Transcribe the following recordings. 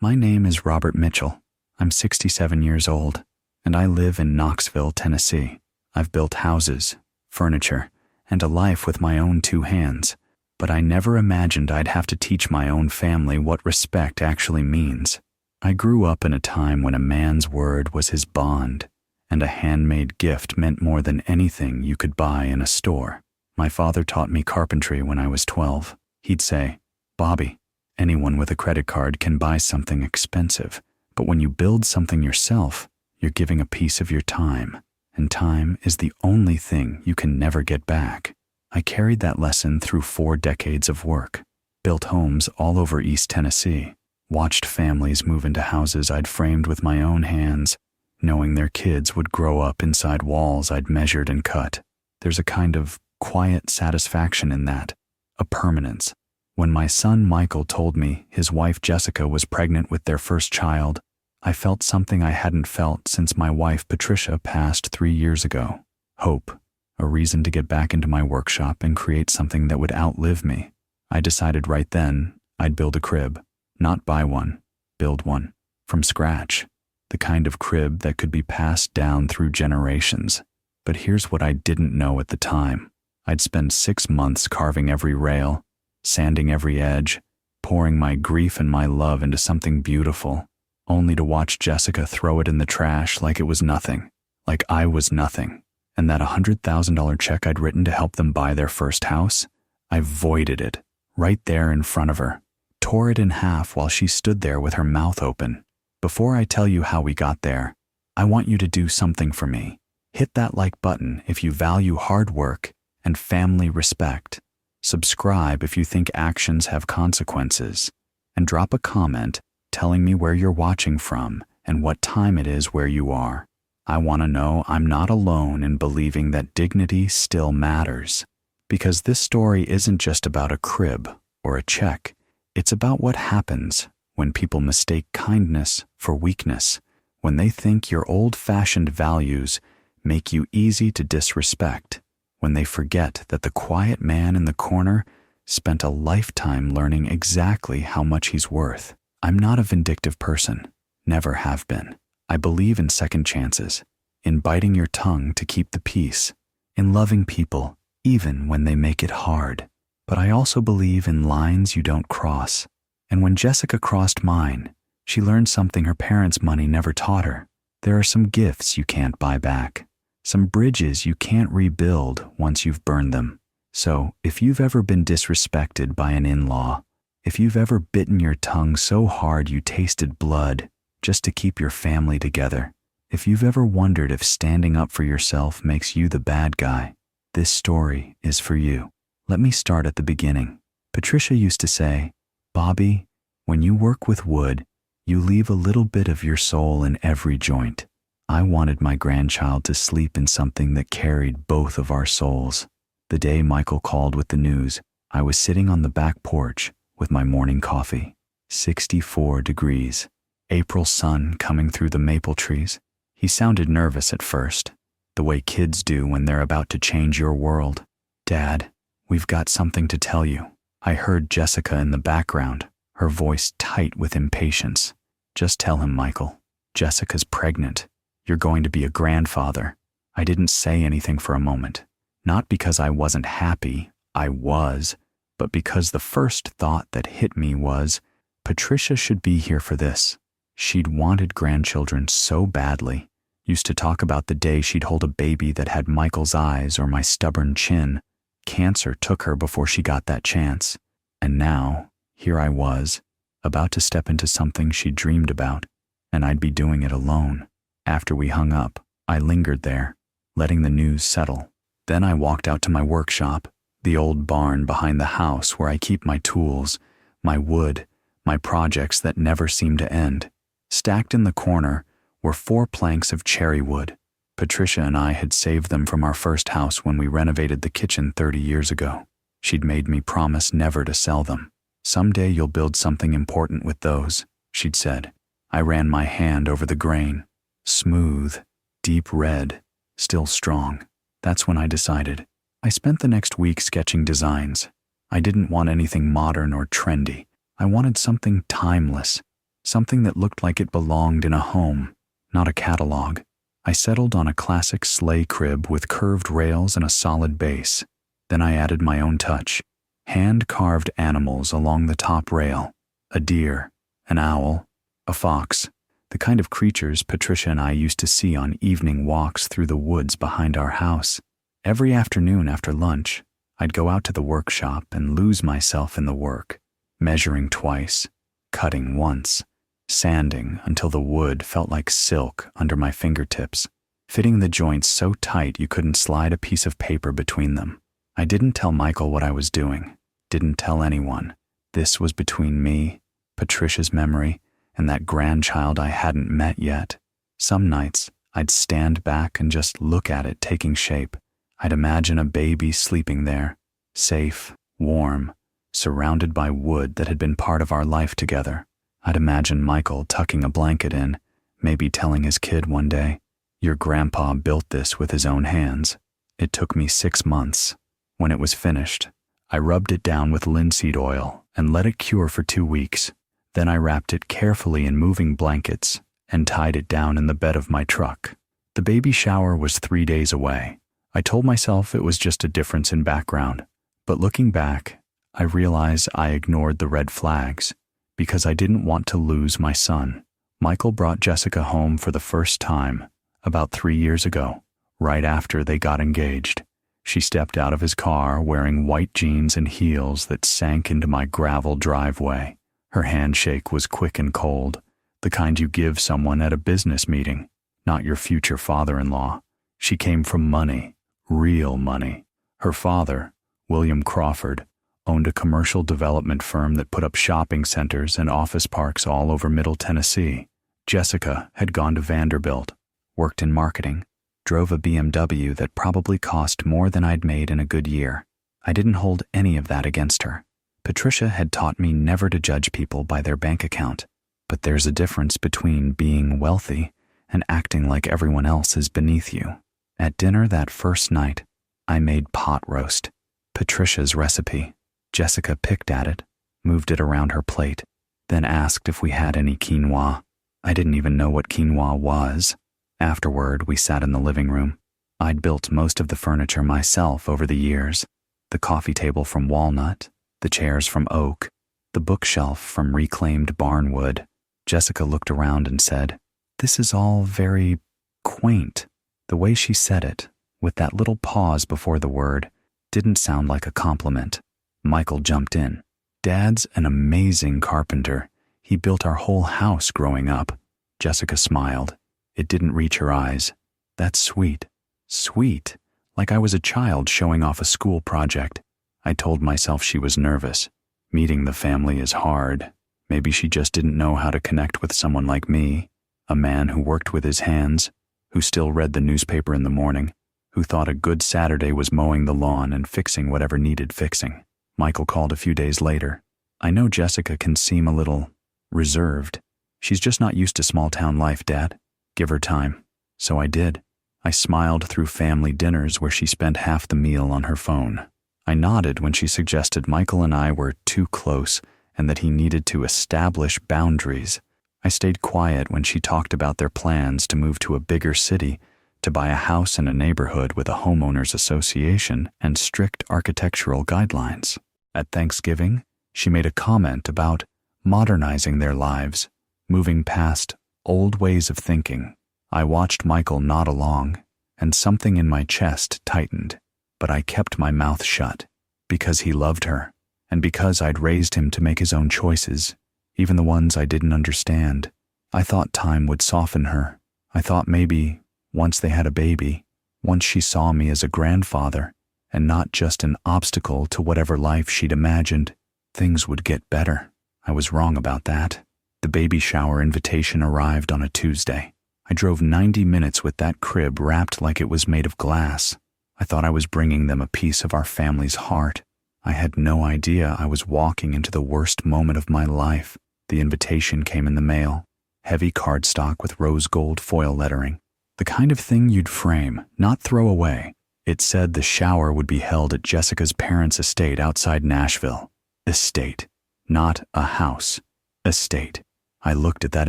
My name is Robert Mitchell. I'm 67 years old, and I live in Knoxville, Tennessee. I've built houses, furniture, and a life with my own two hands, but I never imagined I'd have to teach my own family what respect actually means. I grew up in a time when a man's word was his bond, and a handmade gift meant more than anything you could buy in a store. My father taught me carpentry when I was 12. He'd say, "Bobby, anyone with a credit card can buy something expensive, but when you build something yourself, you're giving a piece of your time, and time is the only thing you can never get back." I carried that lesson through 4 decades of work, built homes all over East Tennessee, watched families move into houses I'd framed with my own hands, knowing their kids would grow up inside walls I'd measured and cut. There's a kind of quiet satisfaction in that, a permanence. When my son Michael told me his wife Jessica was pregnant with their first child, I felt something I hadn't felt since my wife Patricia passed 3 years ago. Hope, a reason to get back into my workshop and create something that would outlive me. I decided right then I'd build a crib, not buy one, build one, from scratch, the kind of crib that could be passed down through generations. But here's what I didn't know at the time. I'd spend 6 months carving every rail, sanding every edge, pouring my grief and my love into something beautiful, only to watch Jessica throw it in the trash like it was nothing, like I was nothing. And that $100,000 check I'd written to help them buy their first house, I voided it, right there in front of her, tore it in half while she stood there with her mouth open. Before I tell you how we got there, I want you to do something for me. Hit that like button if you value hard work and family respect. Subscribe if you think actions have consequences, and drop a comment telling me where you're watching from and what time it is where you are. I want to know I'm not alone in believing that dignity still matters, because this story isn't just about a crib or a check. It's about what happens when people mistake kindness for weakness, when they think your old-fashioned values make you easy to disrespect, when they forget that the quiet man in the corner spent a lifetime learning exactly how much he's worth. I'm not a vindictive person, never have been. I believe in second chances, in biting your tongue to keep the peace, in loving people even when they make it hard. But I also believe in lines you don't cross. And when Jessica crossed mine, she learned something her parents' money never taught her. There are some gifts you can't buy back, some bridges you can't rebuild once you've burned them. So if you've ever been disrespected by an in-law, if you've ever bitten your tongue so hard you tasted blood just to keep your family together, if you've ever wondered if standing up for yourself makes you the bad guy, this story is for you. Let me start at the beginning. Patricia used to say, "Bobby, when you work with wood, you leave a little bit of your soul in every joint." I wanted my grandchild to sleep in something that carried both of our souls. The day Michael called with the news, I was sitting on the back porch with my morning coffee. 64 degrees. April sun coming through the maple trees. He sounded nervous at first, the way kids do when they're about to change your world. "Dad, we've got something to tell you." I heard Jessica in the background, her voice tight with impatience. "Just tell him, Michael. Jessica's pregnant. You're going to be a grandfather." I didn't say anything for a moment. Not because I wasn't happy, I was, but because the first thought that hit me was, Patricia should be here for this. She'd wanted grandchildren so badly, used to talk about the day she'd hold a baby that had Michael's eyes or my stubborn chin. Cancer took her before she got that chance. And now, here I was, about to step into something she'd dreamed about, and I'd be doing it alone. After we hung up, I lingered there, letting the news settle. Then I walked out to my workshop, the old barn behind the house where I keep my tools, my wood, my projects that never seem to end. Stacked in the corner were 4 planks of cherry wood. Patricia and I had saved them from our first house when we renovated the kitchen 30 years ago. She'd made me promise never to sell them. "Someday you'll build something important with those," she'd said. I ran my hand over the grain. Smooth, deep red, still strong. That's when I decided. I spent the next week sketching designs. I didn't want anything modern or trendy. I wanted something timeless, something that looked like it belonged in a home, not a catalog. I settled on a classic sleigh crib with curved rails and a solid base. Then I added my own touch. Hand-carved animals along the top rail. A deer, an owl, a fox, the kind of creatures Patricia and I used to see on evening walks through the woods behind our house. Every afternoon after lunch, I'd go out to the workshop and lose myself in the work, measuring twice, cutting once, sanding until the wood felt like silk under my fingertips, fitting the joints so tight you couldn't slide a piece of paper between them. I didn't tell Michael what I was doing, didn't tell anyone. This was between me, Patricia's memory, and that grandchild I hadn't met yet. Some nights, I'd stand back and just look at it taking shape. I'd imagine a baby sleeping there, safe, warm, surrounded by wood that had been part of our life together. I'd imagine Michael tucking a blanket in, maybe telling his kid one day, "Your grandpa built this with his own hands." It took me 6 months. When it was finished, I rubbed it down with linseed oil and let it cure for 2 weeks. Then I wrapped it carefully in moving blankets and tied it down in the bed of my truck. The baby shower was 3 days away. I told myself it was just a difference in background, but looking back, I realize I ignored the red flags because I didn't want to lose my son. Michael brought Jessica home for the first time about 3 years ago, right after they got engaged. She stepped out of his car wearing white jeans and heels that sank into my gravel driveway. Her handshake was quick and cold, the kind you give someone at a business meeting, not your future father-in-law. She came from money, real money. Her father, William Crawford, owned a commercial development firm that put up shopping centers and office parks all over Middle Tennessee. Jessica had gone to Vanderbilt, worked in marketing, drove a BMW that probably cost more than I'd made in a good year. I didn't hold any of that against her. Patricia had taught me never to judge people by their bank account, but there's a difference between being wealthy and acting like everyone else is beneath you. At dinner that first night, I made pot roast, Patricia's recipe. Jessica picked at it, moved it around her plate, then asked if we had any quinoa. I didn't even know what quinoa was. Afterward, we sat in the living room. I'd built most of the furniture myself over the years. The coffee table from walnut, the chairs from oak, the bookshelf from reclaimed barnwood. Jessica looked around and said, "This is all very quaint." The way she said it, with that little pause before the word, didn't sound like a compliment. Michael jumped in. "Dad's an amazing carpenter. He built our whole house growing up." Jessica smiled. It didn't reach her eyes. "That's sweet." Sweet, like I was a child showing off a school project. I told myself she was nervous. Meeting the family is hard. Maybe she just didn't know how to connect with someone like me, a man who worked with his hands, who still read the newspaper in the morning, who thought a good Saturday was mowing the lawn and fixing whatever needed fixing. Michael called a few days later. "I know Jessica can seem a little reserved. She's just not used to small-town life, Dad. Give her time." So I did. I smiled through family dinners where she spent half the meal on her phone. I nodded when she suggested Michael and I were too close and that he needed to establish boundaries. I stayed quiet when she talked about their plans to move to a bigger city, to buy a house in a neighborhood with a homeowners association and strict architectural guidelines. At Thanksgiving, she made a comment about modernizing their lives, moving past old ways of thinking. I watched Michael nod along, and something in my chest tightened, but I kept my mouth shut, because he loved her, and because I'd raised him to make his own choices, even the ones I didn't understand. I thought time would soften her. I thought maybe, once they had a baby, once she saw me as a grandfather, and not just an obstacle to whatever life she'd imagined, things would get better. I was wrong about that. The baby shower invitation arrived on a Tuesday. I drove 90 minutes with that crib wrapped like it was made of glass. I thought I was bringing them a piece of our family's heart. I had no idea I was walking into the worst moment of my life. The invitation came in the mail, heavy cardstock with rose gold foil lettering, the kind of thing you'd frame, not throw away. It said the shower would be held at Jessica's parents' estate outside Nashville. Estate, not a house. Estate. I looked at that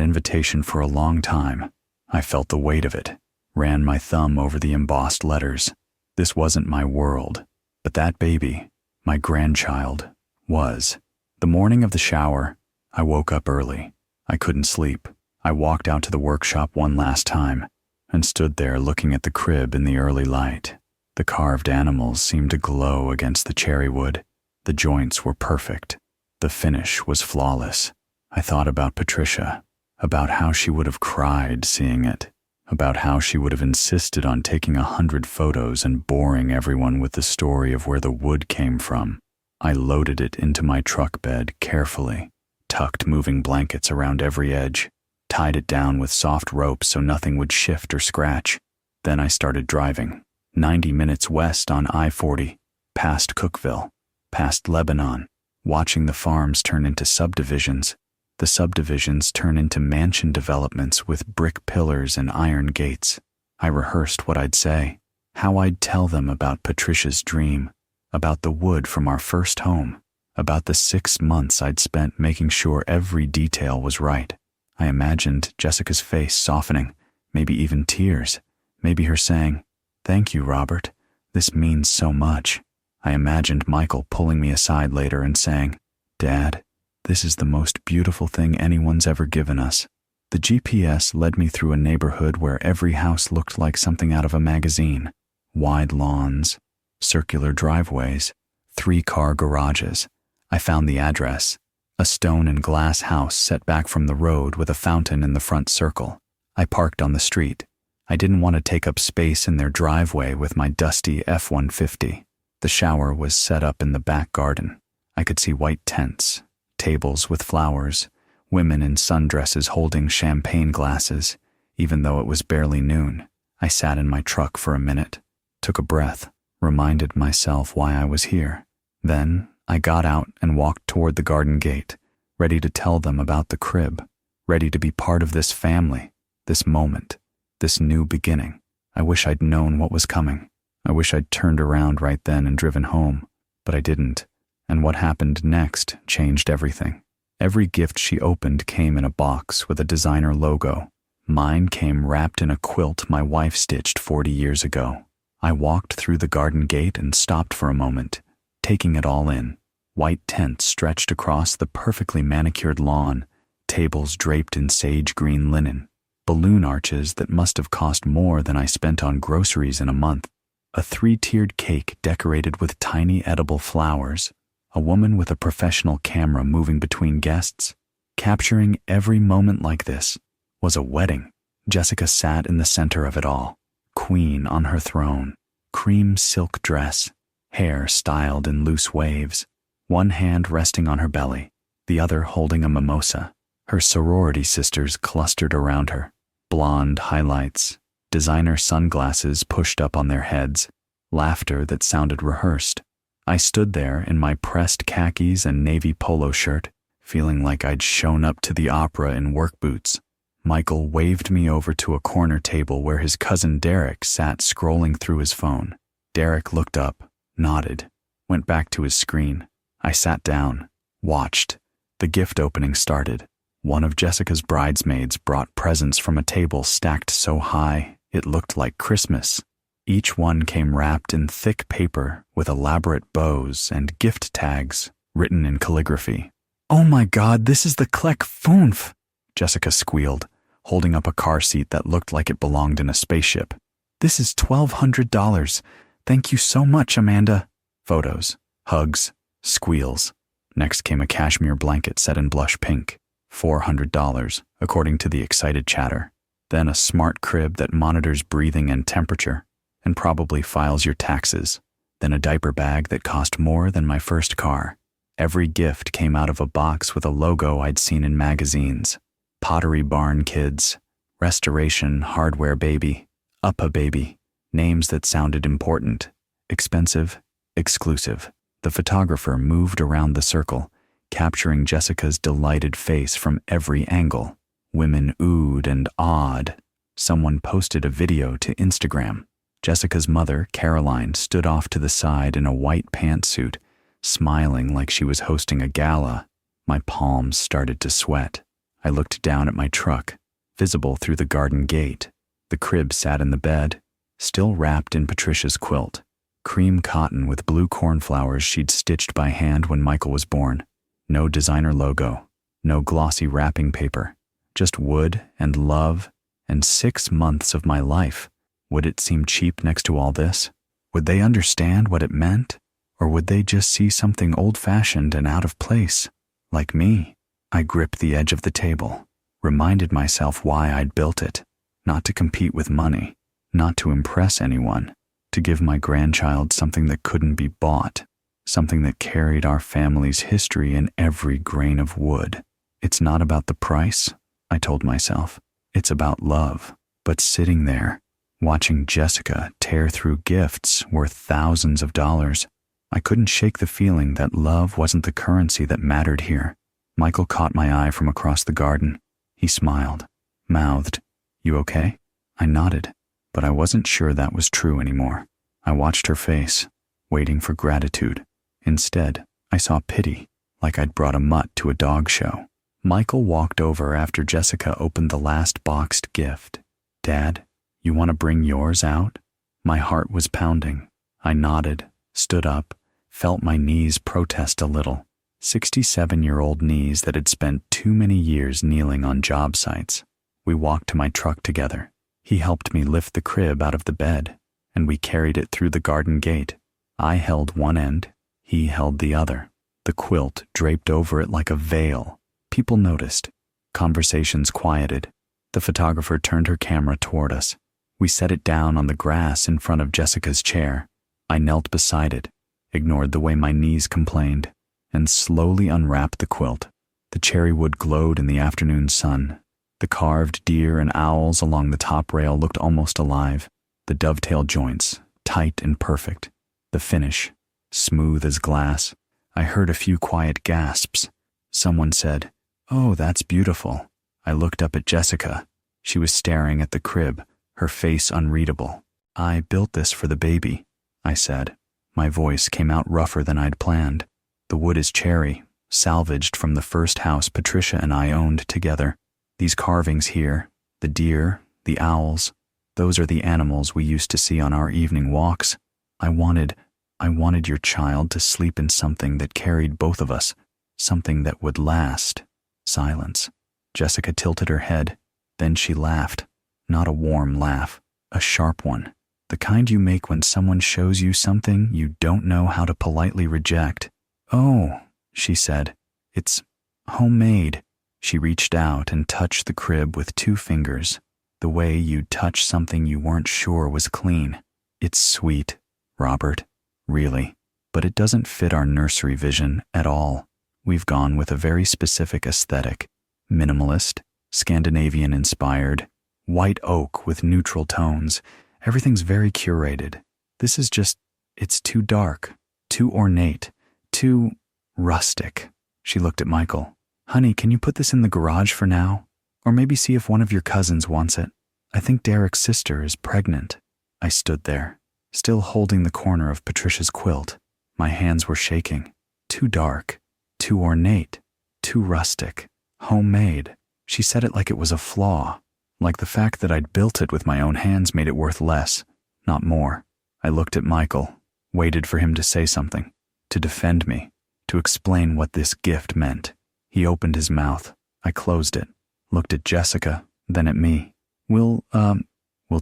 invitation for a long time. I felt the weight of it, ran my thumb over the embossed letters. This wasn't my world, but that baby, my grandchild, was. The morning of the shower, I woke up early. I couldn't sleep. I walked out to the workshop one last time and stood there looking at the crib in the early light. The carved animals seemed to glow against the cherry wood. The joints were perfect. The finish was flawless. I thought about Patricia, about how she would have cried seeing it, about how she would have insisted on taking 100 photos and boring everyone with the story of where the wood came from. I loaded it into my truck bed carefully, tucked moving blankets around every edge, tied it down with soft ropes so nothing would shift or scratch. Then I started driving, 90 minutes west on I-40, past Cookville, past Lebanon, watching the farms turn into subdivisions. The subdivisions turn into mansion developments with brick pillars and iron gates. I rehearsed what I'd say, how I'd tell them about Patricia's dream, about the wood from our first home, about the 6 months I'd spent making sure every detail was right. I imagined Jessica's face softening, maybe even tears, maybe her saying, "Thank you, Robert. This means so much." I imagined Michael pulling me aside later and saying, "Dad, this is the most beautiful thing anyone's ever given us." The GPS led me through a neighborhood where every house looked like something out of a magazine. Wide lawns, circular driveways, 3-car garages. I found the address, a stone and glass house set back from the road with a fountain in the front circle. I parked on the street. I didn't want to take up space in their driveway with my dusty F-150. The shower was set up in the back garden. I could see white tents, tables with flowers, women in sundresses holding champagne glasses. Even though it was barely noon, I sat in my truck for a minute, took a breath, reminded myself why I was here. Then I got out and walked toward the garden gate, ready to tell them about the crib, ready to be part of this family, this moment, this new beginning. I wish I'd known what was coming. I wish I'd turned around right then and driven home, but I didn't. And what happened next changed everything. Every gift she opened came in a box with a designer logo. Mine came wrapped in a quilt my wife stitched 40 years ago. I walked through the garden gate and stopped for a moment, taking it all in. White tents stretched across the perfectly manicured lawn, tables draped in sage green linen, balloon arches that must have cost more than I spent on groceries in a month, a 3-tiered cake decorated with tiny edible flowers, a woman with a professional camera moving between guests. Capturing every moment like this was a wedding. Jessica sat in the center of it all, queen on her throne, cream silk dress, hair styled in loose waves, one hand resting on her belly, the other holding a mimosa. Her sorority sisters clustered around her, blonde highlights, designer sunglasses pushed up on their heads, laughter that sounded rehearsed. I stood there in my pressed khakis and navy polo shirt, feeling like I'd shown up to the opera in work boots. Michael waved me over to a corner table where his cousin Derek sat scrolling through his phone. Derek looked up, nodded, went back to his screen. I sat down, watched. The gift opening started. One of Jessica's bridesmaids brought presents from a table stacked so high it looked like Christmas. Each one came wrapped in thick paper with elaborate bows and gift tags written in calligraphy. "Oh my God, this is the Kleck Funf!" Jessica squealed, holding up a car seat that looked like it belonged in a spaceship. "This is $1,200. Thank you so much, Amanda." Photos, hugs, squeals. Next came a cashmere blanket set in blush pink. $400, according to the excited chatter. Then a smart crib that monitors breathing and temperature, and probably files your taxes. Then a diaper bag that cost more than my first car. Every gift came out of a box with a logo I'd seen in magazines. Pottery Barn Kids, Restoration Hardware Baby, Uppa Baby, names that sounded important, expensive, exclusive. The photographer moved around the circle, capturing Jessica's delighted face from every angle. Women oohed and awed. Someone posted a video to Instagram. Jessica's mother, Caroline, stood off to the side in a white pantsuit, smiling like she was hosting a gala. My palms started to sweat. I looked down at my truck, visible through the garden gate. The crib sat in the bed, still wrapped in Patricia's quilt, cream cotton with blue cornflowers she'd stitched by hand when Michael was born. No designer logo, no glossy wrapping paper, just wood and love and 6 months of my life. Would it seem cheap next to all this? Would they understand what it meant? Or would they just see something old-fashioned and out of place, like me? I gripped the edge of the table, reminded myself why I'd built it, not to compete with money, not to impress anyone, to give my grandchild something that couldn't be bought, something that carried our family's history in every grain of wood. It's not about the price, I told myself. It's about love. But sitting there, watching Jessica tear through gifts worth thousands of dollars, I couldn't shake the feeling that love wasn't the currency that mattered here. Michael caught my eye from across the garden. He smiled, mouthed, "You okay?" I nodded, but I wasn't sure that was true anymore. I watched her face, waiting for gratitude. Instead, I saw pity, like I'd brought a mutt to a dog show. Michael walked over after Jessica opened the last boxed gift. "Dad, you want to bring yours out?" My heart was pounding. I nodded, stood up, felt my knees protest a little. 67-year-old knees that had spent too many years kneeling on job sites. We walked to my truck together. He helped me lift the crib out of the bed, and we carried it through the garden gate. I held one end, he held the other. The quilt draped over it like a veil. People noticed. Conversations quieted. The photographer turned her camera toward us. We set it down on the grass in front of Jessica's chair. I knelt beside it, ignored the way my knees complained, and slowly unwrapped the quilt. The cherry wood glowed in the afternoon sun. The carved deer and owls along the top rail looked almost alive. The dovetail joints, tight and perfect. The finish, smooth as glass. I heard a few quiet gasps. Someone said, "Oh, that's beautiful." I looked up at Jessica. She was staring at the crib, her face unreadable. "I built this for the baby," I said. My voice came out rougher than I'd planned. The wood is cherry, salvaged from the first house Patricia and I owned together. These carvings here, the deer, the owls, those are the animals we used to see on our evening walks. I wanted your child to sleep in something that carried both of us, something that would last. Silence. Jessica tilted her head. Then she laughed. Not a warm laugh, a sharp one. The kind you make when someone shows you something you don't know how to politely reject. "Oh," she said, "it's homemade." She reached out and touched the crib with 2 fingers, the way you'd touch something you weren't sure was clean. "It's sweet, Robert, really, but it doesn't fit our nursery vision at all. We've gone with a very specific aesthetic, minimalist, Scandinavian-inspired, white oak with neutral tones. Everything's very curated. This is just, it's too dark, too ornate, too rustic." She looked at Michael. "Honey, can you put this in the garage for now? Or maybe see if one of your cousins wants it. I think Derek's sister is pregnant." I stood there, still holding the corner of Patricia's quilt. My hands were shaking. Too dark, too ornate, too rustic, homemade. She said it like it was a flaw, like the fact that I'd built it with my own hands made it worth less, not more. I looked at Michael, waited for him to say something, to defend me, to explain what this gift meant. He opened his mouth. I closed it, looked at Jessica, then at me. We'll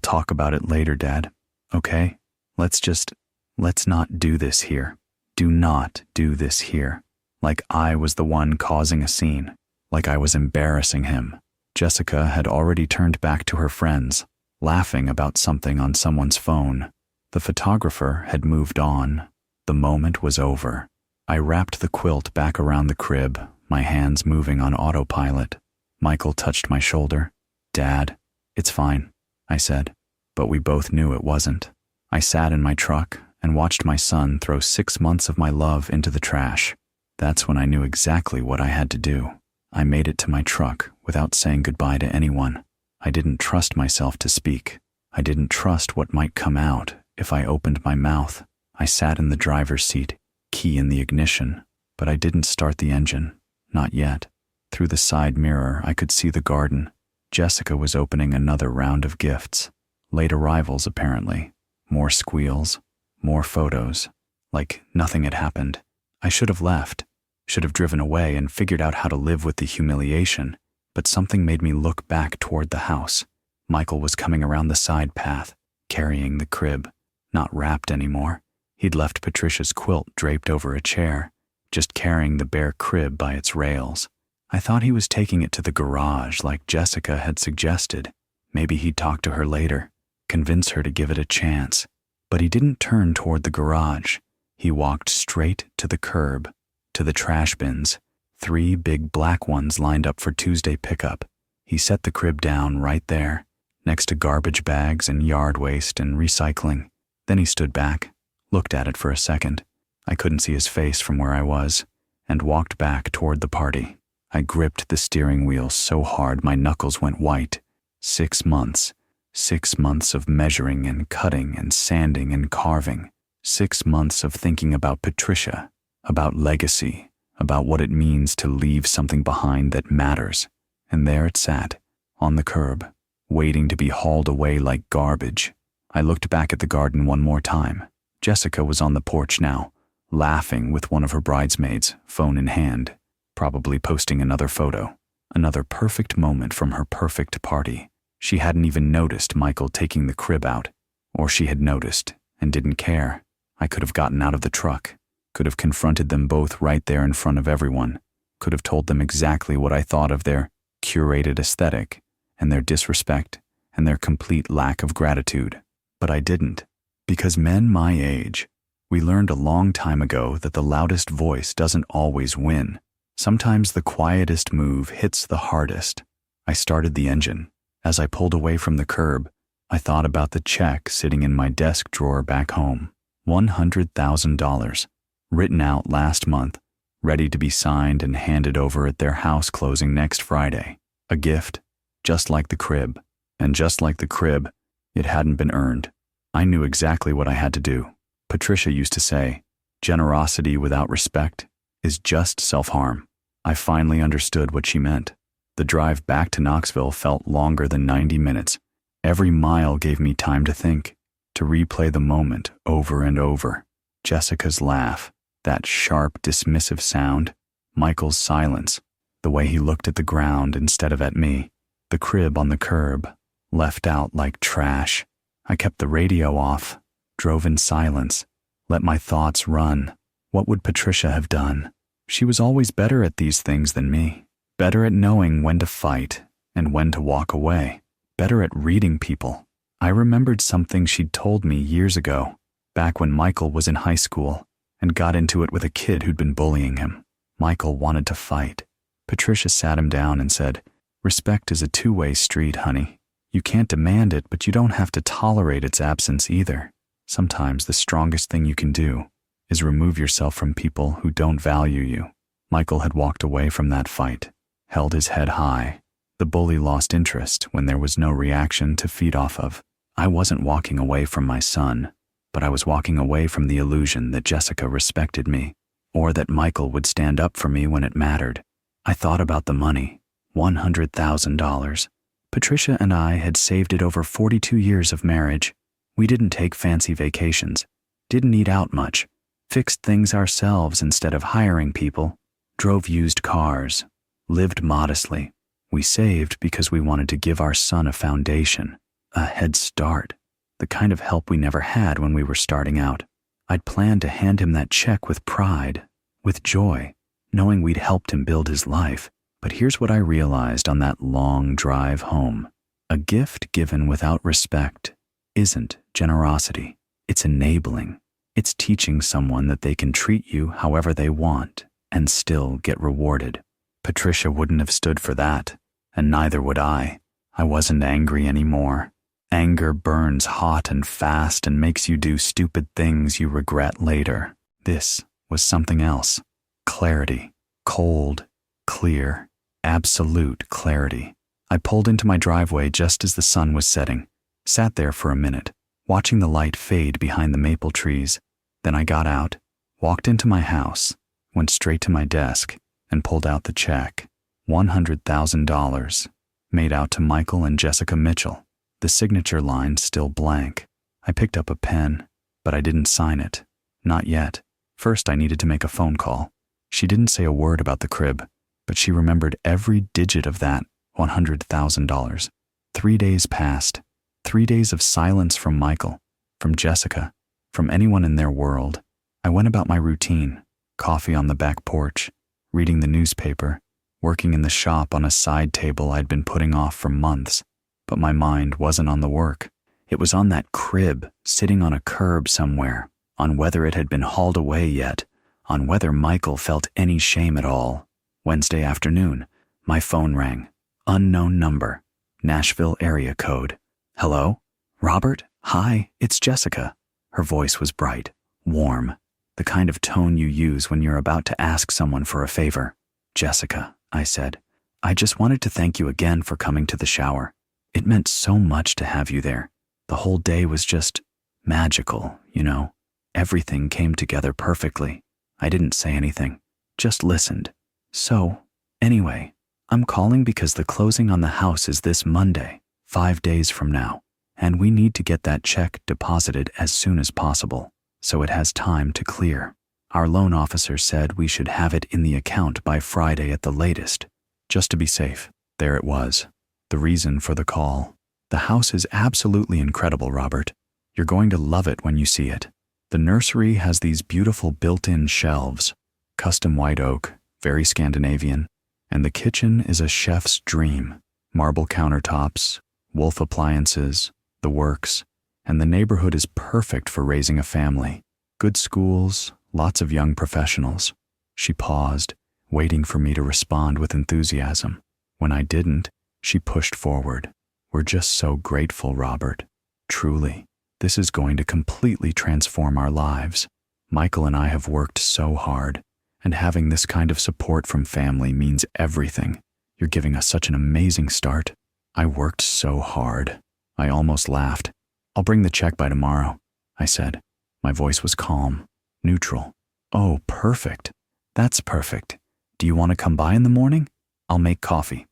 talk about it later, Dad. Okay? Let's not do this here. Do not do this here. Like I was the one causing a scene, like I was embarrassing him. Jessica had already turned back to her friends, laughing about something on someone's phone. The photographer had moved on. The moment was over. I wrapped the quilt back around the crib, my hands moving on autopilot. Michael touched my shoulder. "Dad, it's fine," I said, but we both knew it wasn't. I sat in my truck and watched my son throw 6 months of my love into the trash. That's when I knew exactly what I had to do. I made it to my truck without saying goodbye to anyone. I didn't trust myself to speak. I didn't trust what might come out if I opened my mouth. I sat in the driver's seat, key in the ignition, but I didn't start the engine. Not yet. Through the side mirror, I could see the garden. Jessica was opening another round of gifts. Late arrivals, apparently. More squeals. More photos. Like nothing had happened. I should have left. Should have driven away and figured out how to live with the humiliation. But something made me look back toward the house. Michael was coming around the side path, carrying the crib. Not wrapped anymore. He'd left Patricia's quilt draped over a chair, just carrying the bare crib by its rails. I thought he was taking it to the garage like Jessica had suggested. Maybe he'd talk to her later, convince her to give it a chance. But he didn't turn toward the garage. He walked straight to the curb, to the trash bins, 3 big black ones lined up for Tuesday pickup. He set the crib down right there, next to garbage bags and yard waste and recycling. Then he stood back, looked at it for a second. I couldn't see his face from where I was, and walked back toward the party. I gripped the steering wheel so hard my knuckles went white. 6 months. 6 months of measuring and cutting and sanding and carving. 6 months of thinking about Patricia, about legacy, about what it means to leave something behind that matters. And there it sat, on the curb, waiting to be hauled away like garbage. I looked back at the garden one more time. Jessica was on the porch now, laughing with one of her bridesmaids, phone in hand, probably posting another photo. Another perfect moment from her perfect party. She hadn't even noticed Michael taking the crib out. Or she had noticed and didn't care. I could have gotten out of the truck. Could have confronted them both right there in front of everyone. Could have told them exactly what I thought of their curated aesthetic and their disrespect and their complete lack of gratitude. But I didn't. Because men my age, we learned a long time ago that the loudest voice doesn't always win. Sometimes the quietest move hits the hardest. I started the engine. As I pulled away from the curb, I thought about the check sitting in my desk drawer back home. $100,000. Written out last month, ready to be signed and handed over at their house closing next Friday. A gift, just like the crib. And just like the crib, it hadn't been earned. I knew exactly what I had to do. Patricia used to say, generosity without respect is just self-harm. I finally understood what she meant. The drive back to Knoxville felt longer than 90 minutes. Every mile gave me time to think, to replay the moment over and over. Jessica's laugh, that sharp, dismissive sound, Michael's silence, the way he looked at the ground instead of at me, the crib on the curb, left out like trash. I kept the radio off, drove in silence, let my thoughts run. What would Patricia have done? She was always better at these things than me, better at knowing when to fight and when to walk away, better at reading people. I remembered something she'd told me years ago, back when Michael was in high school and got into it with a kid who'd been bullying him. Michael wanted to fight. Patricia sat him down and said, "Respect is a two-way street, honey. You can't demand it, but you don't have to tolerate its absence either. Sometimes the strongest thing you can do is remove yourself from people who don't value you." Michael had walked away from that fight, held his head high. The bully lost interest when there was no reaction to feed off of. I wasn't walking away from my son, but I was walking away from the illusion that Jessica respected me, or that Michael would stand up for me when it mattered. I thought about the money, $100,000. Patricia and I had saved it over 42 years of marriage. We didn't take fancy vacations, didn't eat out much, fixed things ourselves instead of hiring people, drove used cars, lived modestly. We saved because we wanted to give our son a foundation, a head start, the kind of help we never had when we were starting out. I'd planned to hand him that check with pride, with joy, knowing we'd helped him build his life. But here's what I realized on that long drive home. A gift given without respect isn't generosity. It's enabling. It's teaching someone that they can treat you however they want and still get rewarded. Patricia wouldn't have stood for that, and neither would I. I wasn't angry anymore. Anger burns hot and fast and makes you do stupid things you regret later. This was something else. Clarity. Cold, clear, absolute clarity. I pulled into my driveway just as the sun was setting, sat there for a minute, watching the light fade behind the maple trees. Then I got out, walked into my house, went straight to my desk, and pulled out the check. $100,000, made out to Michael and Jessica Mitchell. The signature line still blank. I picked up a pen, but I didn't sign it. Not yet. First, I needed to make a phone call. She didn't say a word about the crib, but she remembered every digit of that $100,000. 3 days passed. 3 days of silence from Michael, from Jessica, from anyone in their world. I went about my routine, coffee on the back porch, reading the newspaper, working in the shop on a side table I'd been putting off for months. But my mind wasn't on the work. It was on that crib, sitting on a curb somewhere, on whether it had been hauled away yet, on whether Michael felt any shame at all. Wednesday afternoon, my phone rang. Unknown number. Nashville area code. Hello? Robert? Hi, it's Jessica. Her voice was bright, warm, the kind of tone you use when you're about to ask someone for a favor. Jessica, I said, I just wanted to thank you again for coming to the shower. It meant so much to have you there. The whole day was just magical, you know. Everything came together perfectly. I didn't say anything, just listened. So, anyway, I'm calling because the closing on the house is this Monday, 5 days from now, and we need to get that check deposited as soon as possible, so it has time to clear. Our loan officer said we should have it in the account by Friday at the latest, just to be safe. There it was. The reason for the call. The house is absolutely incredible, Robert. You're going to love it when you see it. The nursery has these beautiful built-in shelves, custom white oak, very Scandinavian, and the kitchen is a chef's dream. Marble countertops, Wolf appliances, the works, and the neighborhood is perfect for raising a family. Good schools, lots of young professionals. She paused, waiting for me to respond with enthusiasm. When I didn't, she pushed forward. We're just so grateful, Robert. Truly, this is going to completely transform our lives. Michael and I have worked so hard, and having this kind of support from family means everything. You're giving us such an amazing start. I worked so hard. I almost laughed. I'll bring the check by tomorrow, I said. My voice was calm, neutral. Oh, perfect. That's perfect. Do you want to come by in the morning? I'll make coffee.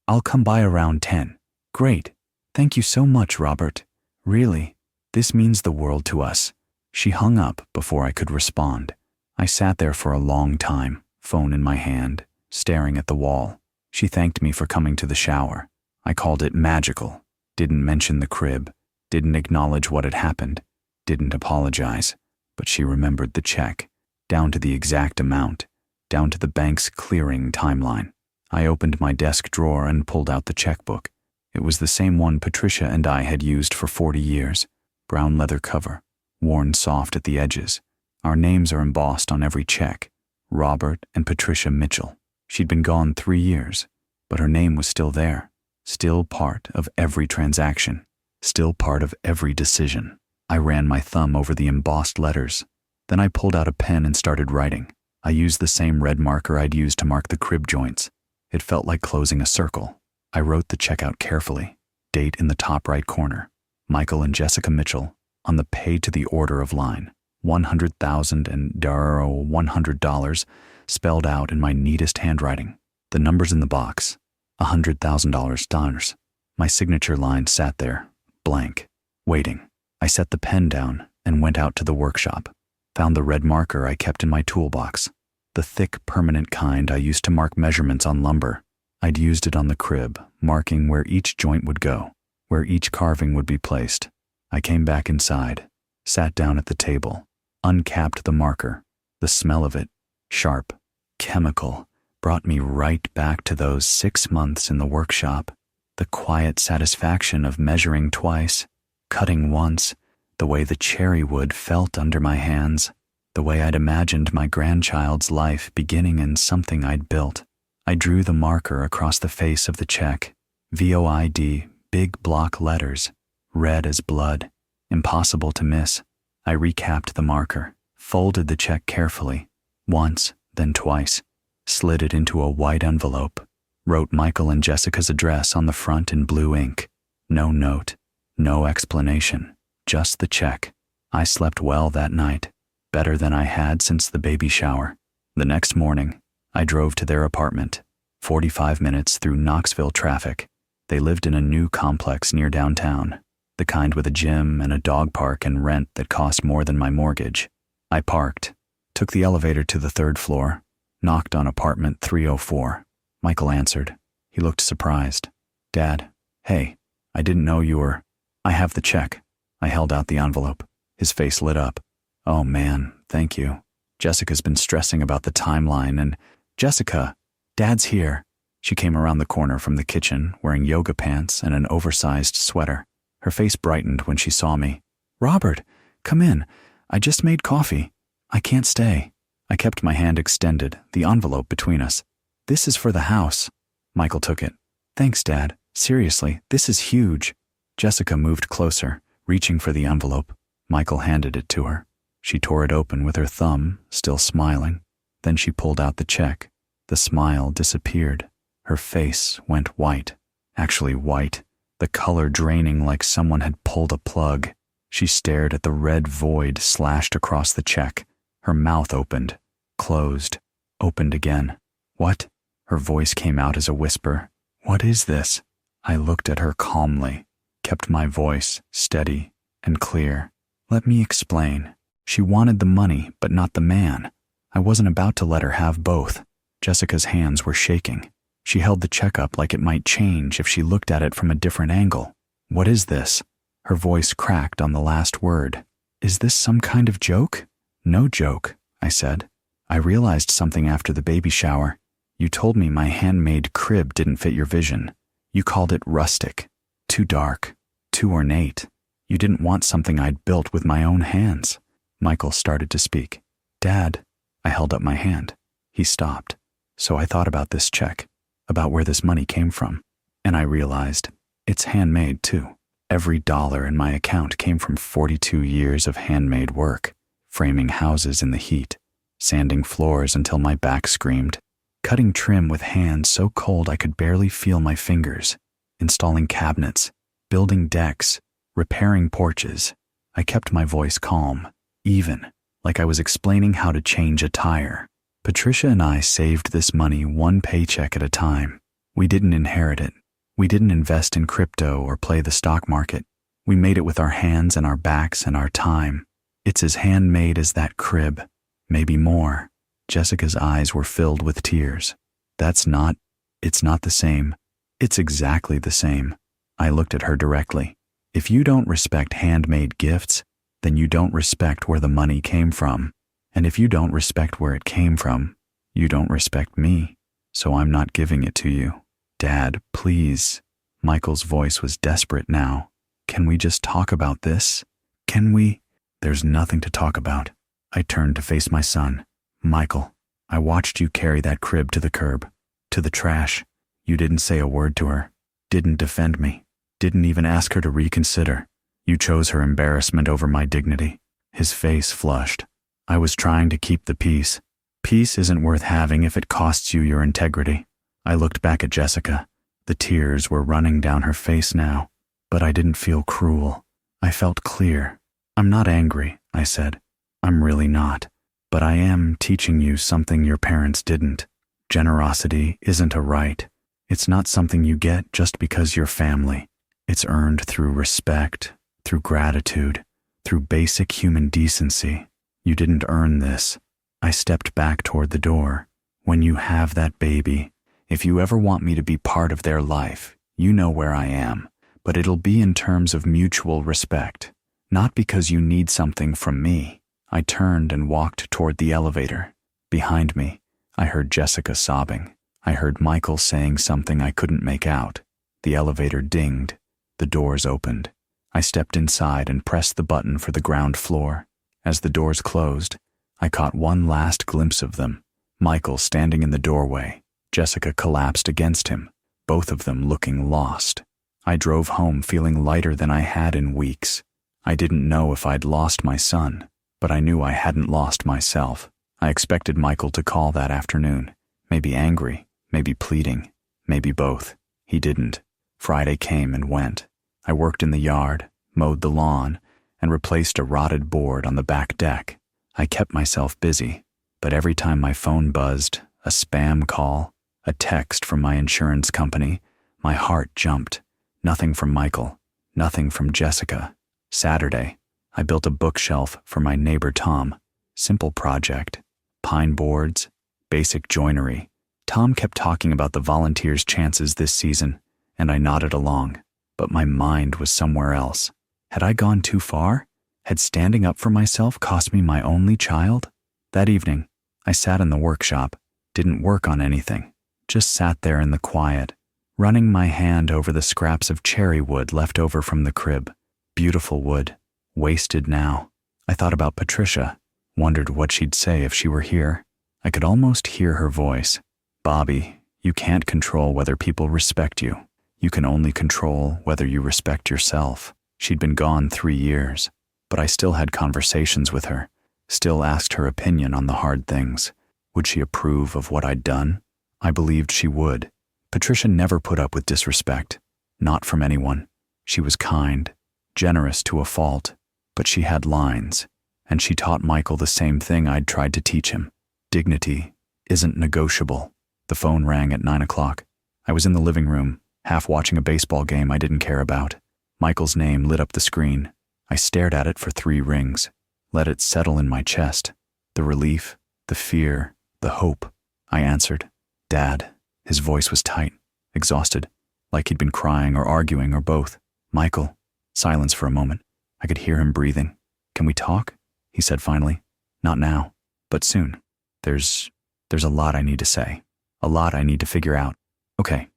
I'll come by around 10. Great. Thank you so much, Robert. Really, this means the world to us. She hung up before I could respond. I sat there for a long time, phone in my hand, staring at the wall. She thanked me for coming to the shower. I called it magical, didn't mention the crib, didn't acknowledge what had happened, didn't apologize, but she remembered the check, down to the exact amount, down to the bank's clearing timeline. I opened my desk drawer and pulled out the checkbook. It was the same one Patricia and I had used for 40 years, brown leather cover, worn soft at the edges. Our names are embossed on every check, Robert and Patricia Mitchell. She'd been gone 3 years, but her name was still there, still part of every transaction, still part of every decision. I ran my thumb over the embossed letters. Then I pulled out a pen and started writing. I used the same red marker I'd used to mark the crib joints. It felt like closing a circle. I wrote the check out carefully, date in the top right corner, Michael and Jessica Mitchell, on the pay to the order of line, $100,000 and $100 spelled out in my neatest handwriting. The numbers in the box, $100,000. My signature line sat there, blank, waiting. I set the pen down and went out to the workshop, found the red marker I kept in my toolbox, the thick, permanent kind I used to mark measurements on lumber. I'd used it on the crib, marking where each joint would go, where each carving would be placed. I came back inside, sat down at the table, uncapped the marker. The smell of it, sharp, chemical, brought me right back to those 6 months in the workshop. The quiet satisfaction of measuring twice, cutting once, the way the cherry wood felt under my hands, the way I'd imagined my grandchild's life beginning in something I'd built. I drew the marker across the face of the check, VOID, big block letters, red as blood, impossible to miss. I recapped the marker, folded the check carefully, once, then twice, slid it into a white envelope, wrote Michael and Jessica's address on the front in blue ink. No note, no explanation, just the check. I slept well that night, better than I had since the baby shower. The next morning, I drove to their apartment. 45 minutes through Knoxville traffic. They lived in a new complex near downtown, the kind with a gym and a dog park and rent that cost more than my mortgage. I parked, took the elevator to the 3rd floor, knocked on apartment 304. Michael answered. He looked surprised. Dad, hey, I didn't know you were. I have the check. I held out the envelope. His face lit up. Oh man, thank you. Jessica's been stressing about the timeline and, Jessica, Dad's here. She came around the corner from the kitchen wearing yoga pants and an oversized sweater. Her face brightened when she saw me. Robert, come in. I just made coffee. I can't stay. I kept my hand extended, the envelope between us. This is for the house. Michael took it. Thanks, Dad. Seriously, this is huge. Jessica moved closer, reaching for the envelope. Michael handed it to her. She tore it open with her thumb, still smiling. Then she pulled out the check. The smile disappeared. Her face went white. Actually white, the color draining like someone had pulled a plug. She stared at the red void slashed across the check. Her mouth opened, closed, opened again. What? Her voice came out as a whisper. What is this? I looked at her calmly, kept my voice steady and clear. Let me explain. She wanted the money, but not the man. I wasn't about to let her have both. Jessica's hands were shaking. She held the check up like it might change if she looked at it from a different angle. What is this? Her voice cracked on the last word. Is this some kind of joke? No joke, I said. I realized something after the baby shower. You told me my handmade crib didn't fit your vision. You called it rustic, too dark, too ornate. You didn't want something I'd built with my own hands. Michael started to speak. Dad, I held up my hand. He stopped. So I thought about this check, about where this money came from. And I realized it's handmade too. Every dollar in my account came from 42 years of handmade work, framing houses in the heat, sanding floors until my back screamed, cutting trim with hands so cold I could barely feel my fingers, installing cabinets, building decks, repairing porches. I kept my voice calm, even, like I was explaining how to change a tire. Patricia and I saved this money one paycheck at a time. We didn't inherit it. We didn't invest in crypto or play the stock market. We made it with our hands and our backs and our time. It's as handmade as that crib, maybe more. Jessica's eyes were filled with tears. It's not the same. It's exactly the same. I looked at her directly. If you don't respect handmade gifts, then you don't respect where the money came from. And if you don't respect where it came from, you don't respect me. So I'm not giving it to you. Dad, please. Michael's voice was desperate now. Can we just talk about this? Can we? There's nothing to talk about. I turned to face my son. Michael, I watched you carry that crib to the curb, to the trash. You didn't say a word to her, didn't defend me, didn't even ask her to reconsider. You chose her embarrassment over my dignity. His face flushed. I was trying to keep the peace. Peace isn't worth having if it costs you your integrity. I looked back at Jessica. The tears were running down her face now, but I didn't feel cruel. I felt clear. I'm not angry, I said. I'm really not. But I am teaching you something your parents didn't. Generosity isn't a right. It's not something you get just because you're family. It's earned through respect, through gratitude, through basic human decency. You didn't earn this. I stepped back toward the door. When you have that baby, if you ever want me to be part of their life, you know where I am, but it'll be in terms of mutual respect, not because you need something from me. I turned and walked toward the elevator. Behind me, I heard Jessica sobbing. I heard Michael saying something I couldn't make out. The elevator dinged. The doors opened. I stepped inside and pressed the button for the ground floor. As the doors closed, I caught one last glimpse of them. Michael standing in the doorway, Jessica collapsed against him, both of them looking lost. I drove home feeling lighter than I had in weeks. I didn't know if I'd lost my son, but I knew I hadn't lost myself. I expected Michael to call that afternoon, maybe angry, maybe pleading, maybe both. He didn't. Friday came and went. I worked in the yard, mowed the lawn, and replaced a rotted board on the back deck. I kept myself busy, but every time my phone buzzed, a spam call, A text from my insurance company. My heart jumped. Nothing from Michael. Nothing from Jessica. Saturday, I built a bookshelf for my neighbor Tom. Simple project. Pine boards, basic joinery. Tom kept talking about the volunteers' chances this season, and I nodded along, but my mind was somewhere else. Had I gone too far? Had standing up for myself cost me my only child? That evening, I sat in the workshop, didn't work on anything, just sat there in the quiet, running my hand over the scraps of cherry wood left over from the crib. Beautiful wood, wasted now. I thought about Patricia, wondered what she'd say if she were here. I could almost hear her voice. Bobby, you can't control whether people respect you. You can only control whether you respect yourself. She'd been gone 3 years, but I still had conversations with her, still asked her opinion on the hard things. Would she approve of what I'd done? I believed she would. Patricia never put up with disrespect, not from anyone. She was kind, generous to a fault, but she had lines, and she taught Michael the same thing I'd tried to teach him. Dignity isn't negotiable. The phone rang at 9 o'clock. I was in the living room, half watching a baseball game I didn't care about. Michael's name lit up the screen. I stared at it for 3 rings, let it settle in my chest. The relief, the fear, the hope. I answered. Dad. His voice was tight, exhausted, like he'd been crying or arguing or both. Michael. Silence for a moment. I could hear him breathing. Can we talk? He said finally. Not now, but soon. There's a lot I need to say. A lot I need to figure out. Okay,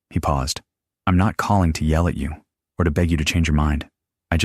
he paused. I'm not calling to yell at you or to beg you to change your mind. I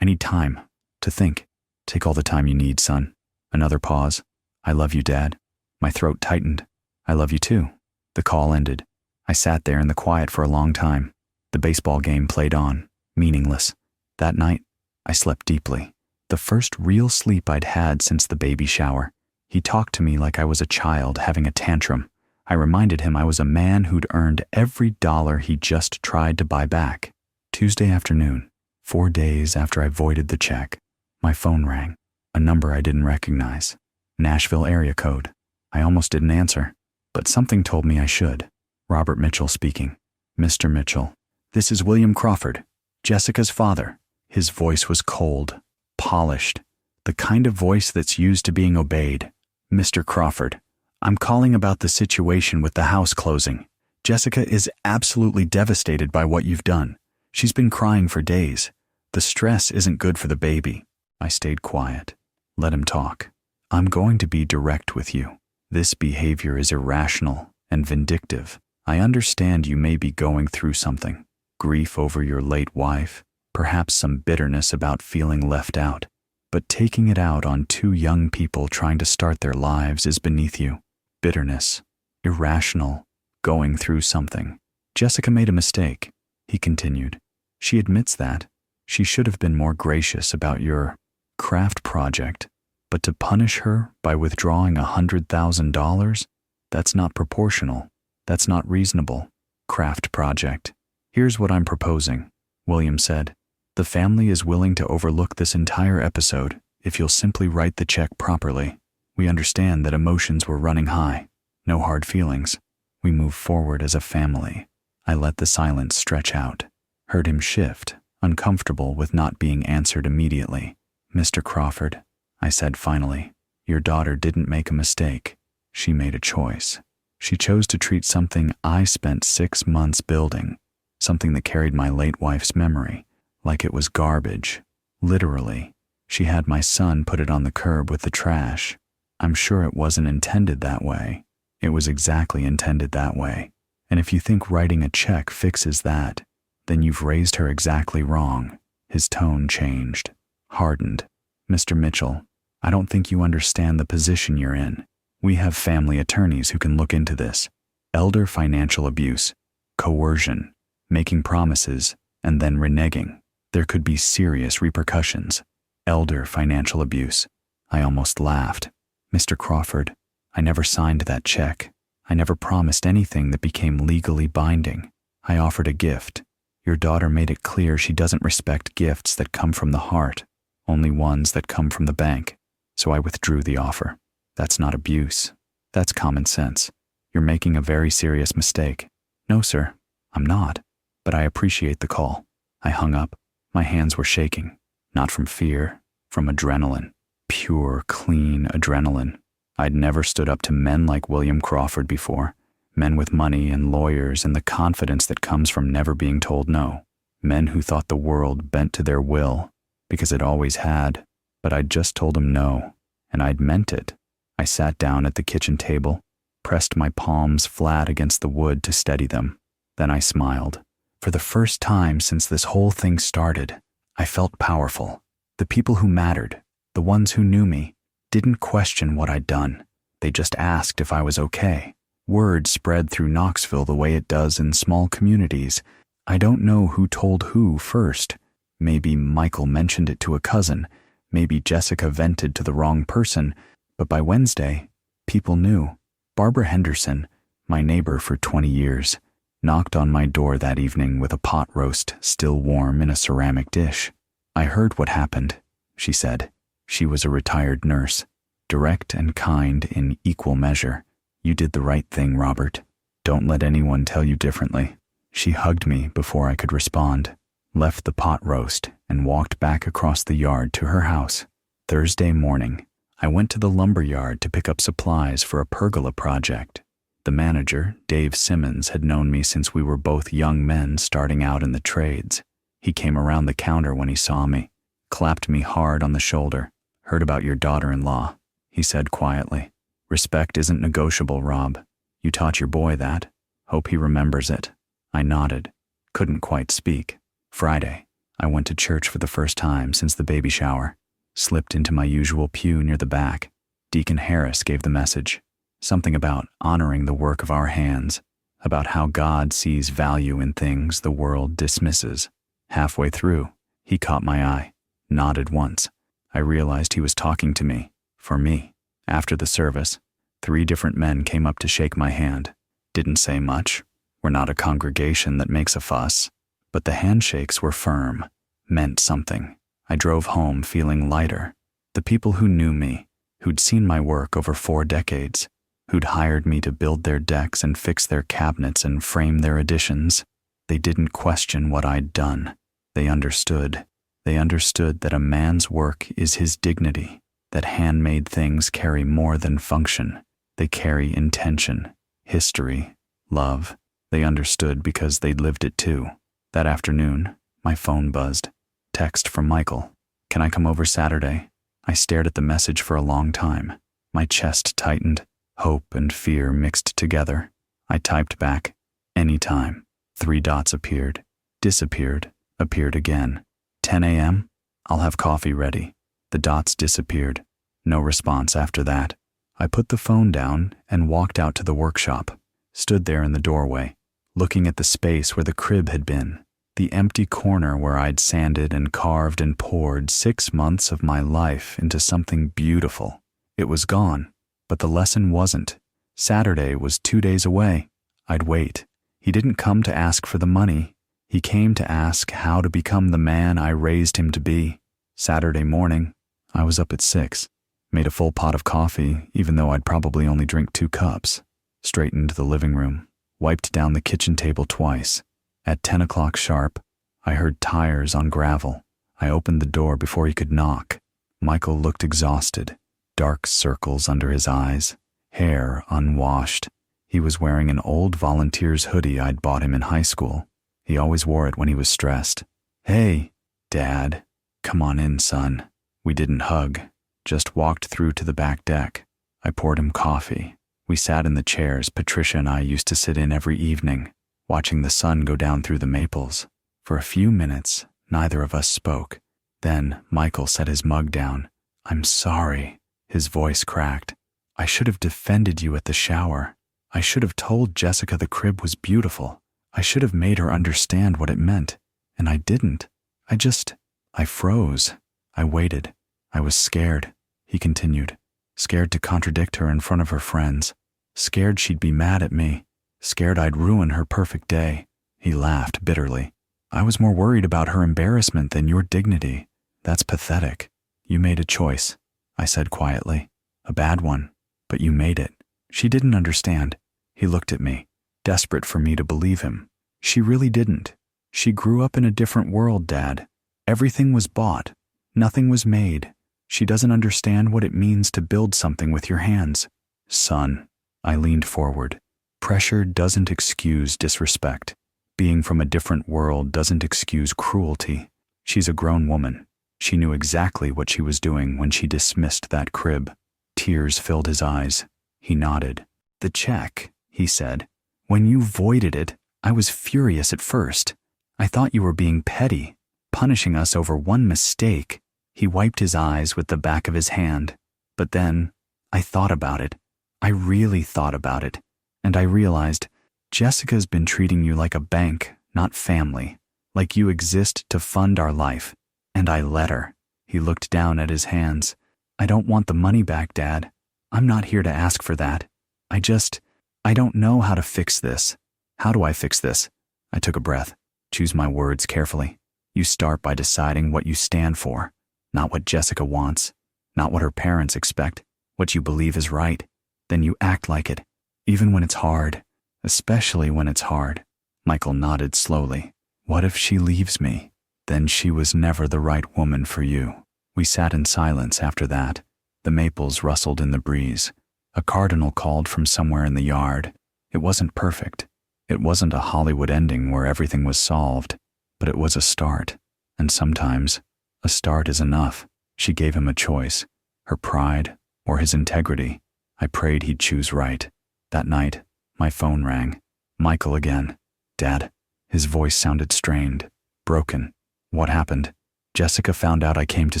need time to think. Take all the time you need, son. Another pause. I love you, Dad. My throat tightened. I love you too. The call ended. I sat there in the quiet for a long time. The baseball game played on, meaningless. That night, I slept deeply. The first real sleep I'd had since the baby shower. He talked to me like I was a child having a tantrum. I reminded him I was a man who'd earned every dollar he just tried to buy back. Tuesday afternoon, 4 days after I voided the check, my phone rang. A number I didn't recognize. Nashville area code. I almost didn't answer, but something told me I should. Robert Mitchell speaking. Mr. Mitchell, this is William Crawford, Jessica's father. His voice was cold, polished, the kind of voice that's used to being obeyed. Mr. Crawford, I'm calling about the situation with the house closing. Jessica is absolutely devastated by what you've done. She's been crying for days. The stress isn't good for the baby. I stayed quiet. Let him talk. I'm going to be direct with you. This behavior is irrational and vindictive. I understand you may be going through something. Grief over your late wife, perhaps some bitterness about feeling left out. But taking it out on 2 young people trying to start their lives is beneath you. Bitterness, irrational, going through something. Jessica made a mistake, he continued. She admits that. She should have been more gracious about your craft project, but to punish her by withdrawing $100,000, that's not proportional. That's not reasonable. Craft project. Here's what I'm proposing, William said. The family is willing to overlook this entire episode if you'll simply write the check properly. We understand that emotions were running high. No hard feelings. We move forward as a family. I let the silence stretch out. Heard him shift, uncomfortable with not being answered immediately. Mr. Crawford, I said finally, your daughter didn't make a mistake. She made a choice. She chose to treat something I spent 6 months building, something that carried my late wife's memory, like it was garbage. Literally, she had my son put it on the curb with the trash. I'm sure it wasn't intended that way. It was exactly intended that way. And if you think writing a check fixes that, then you've raised her exactly wrong. His tone changed, hardened. Mr. Mitchell, I don't think you understand the position you're in. We have family attorneys who can look into this. Elder financial abuse, coercion, making promises, and then reneging. There could be serious repercussions. Elder financial abuse. I almost laughed. Mr. Crawford, I never signed that check. I never promised anything that became legally binding. I offered a gift. Your daughter made it clear she doesn't respect gifts that come from the heart, only ones that come from the bank. So I withdrew the offer. That's not abuse. That's common sense. You're making a very serious mistake." "No, sir, I'm not, but I appreciate the call." I hung up. My hands were shaking, not from fear, from adrenaline. Pure, clean adrenaline. I'd never stood up to men like William Crawford before. Men with money and lawyers and the confidence that comes from never being told no. Men who thought the world bent to their will, because it always had, but I'd just told them no, and I'd meant it. I sat down at the kitchen table, pressed my palms flat against the wood to steady them. Then I smiled. For the first time since this whole thing started, I felt powerful. The people who mattered, the ones who knew me, didn't question what I'd done. They just asked if I was okay. Word spread through Knoxville the way it does in small communities. I don't know who told who first. Maybe Michael mentioned it to a cousin. Maybe Jessica vented to the wrong person. But by Wednesday, people knew. Barbara Henderson, my neighbor for 20 years, knocked on my door that evening with a pot roast still warm in a ceramic dish. "I heard what happened," she said. She was a retired nurse, direct and kind in equal measure. "You did the right thing, Robert. Don't let anyone tell you differently." She hugged me before I could respond, left the pot roast, and walked back across the yard to her house. Thursday morning, I went to the lumber yard to pick up supplies for a pergola project. The manager, Dave Simmons, had known me since we were both young men starting out in the trades. He came around the counter when he saw me, clapped me hard on the shoulder. "Heard about your daughter-in-law," he said quietly. "Respect isn't negotiable, Rob. You taught your boy that. Hope he remembers it." I nodded, couldn't quite speak. Friday, I went to church for the first time since the baby shower. Slipped into my usual pew near the back. Deacon Harris gave the message. Something about honoring the work of our hands, about how God sees value in things the world dismisses. Halfway through, he caught my eye, nodded once. I realized he was talking to me, for me. After the service, 3 different men came up to shake my hand. Didn't say much. We're not a congregation that makes a fuss. But the handshakes were firm, meant something. I drove home feeling lighter. The people who knew me, who'd seen my work over 4 decades, who'd hired me to build their decks and fix their cabinets and frame their additions, they didn't question what I'd done. They understood. They understood that a man's work is his dignity, that handmade things carry more than function. They carry intention, history, love. They understood because they'd lived it too. That afternoon, my phone buzzed. Text from Michael. "Can I come over Saturday?" I stared at the message for a long time. My chest tightened. Hope and fear mixed together. I typed back, "Anytime." 3 dots appeared, disappeared, appeared again. 10 a.m.? "I'll have coffee ready." The dots disappeared. No response after that. I put the phone down and walked out to the workshop. Stood there in the doorway, looking at the space where the crib had been, the empty corner where I'd sanded and carved and poured 6 months of my life into something beautiful. It was gone, but the lesson wasn't. Saturday was 2 days away. I'd wait. He didn't come to ask for the money. He came to ask how to become the man I raised him to be. Saturday morning, I was up at 6. Made a full pot of coffee, even though I'd probably only drink 2 cups. Straightened the living room. Wiped down the kitchen table twice. At 10 o'clock sharp, I heard tires on gravel. I opened the door before he could knock. Michael looked exhausted. Dark circles under his eyes. Hair unwashed. He was wearing an old volunteer's hoodie I'd bought him in high school. He always wore it when he was stressed. "Hey, Dad. Come on in, son." We didn't hug, just walked through to the back deck. I poured him coffee. We sat in the chairs Patricia and I used to sit in every evening, watching the sun go down through the maples. For a few minutes, neither of us spoke. Then Michael set his mug down. "I'm sorry." His voice cracked. "I should have defended you at the shower. I should have told Jessica the crib was beautiful. I should have made her understand what it meant. And I didn't. I froze. I waited. I was scared," he continued. "Scared to contradict her in front of her friends. Scared she'd be mad at me. Scared I'd ruin her perfect day." He laughed bitterly. "I was more worried about her embarrassment than your dignity. That's pathetic. You made a choice," I said quietly. "A bad one, but you made it." She didn't understand. He looked at me, desperate for me to believe him. She really didn't. She grew up in a different world, Dad. Everything was bought. Nothing was made. She doesn't understand what it means to build something with your hands. Son, I leaned forward. Pressure doesn't excuse disrespect. Being from a different world doesn't excuse cruelty. She's a grown woman. She knew exactly what she was doing when she dismissed that crib. Tears filled his eyes. He nodded. The check, he said. When you voided it, I was furious at first. I thought you were being petty, punishing us over one mistake. He wiped his eyes with the back of his hand. But then, I thought about it. I really thought about it. And I realized, Jessica's been treating you like a bank, not family. Like you exist to fund our life. And I let her. He looked down at his hands. I don't want the money back, Dad. I'm not here to ask for that. I don't know how to fix this. How do I fix this? I took a breath. Choose my words carefully. You start by deciding what you stand for. Not what Jessica wants. Not what her parents expect. What you believe is right. Then you act like it. Even when it's hard. Especially when it's hard. Michael nodded slowly. What if she leaves me? Then she was never the right woman for you. We sat in silence after that. The maples rustled in the breeze. A cardinal called from somewhere in the yard. It wasn't perfect. It wasn't a Hollywood ending where everything was solved, but it was a start. And sometimes, a start is enough. She gave him a choice, her pride or his integrity. I prayed he'd choose right. That night, my phone rang. Michael again. Dad. His voice sounded strained, broken. What happened? Jessica found out I came to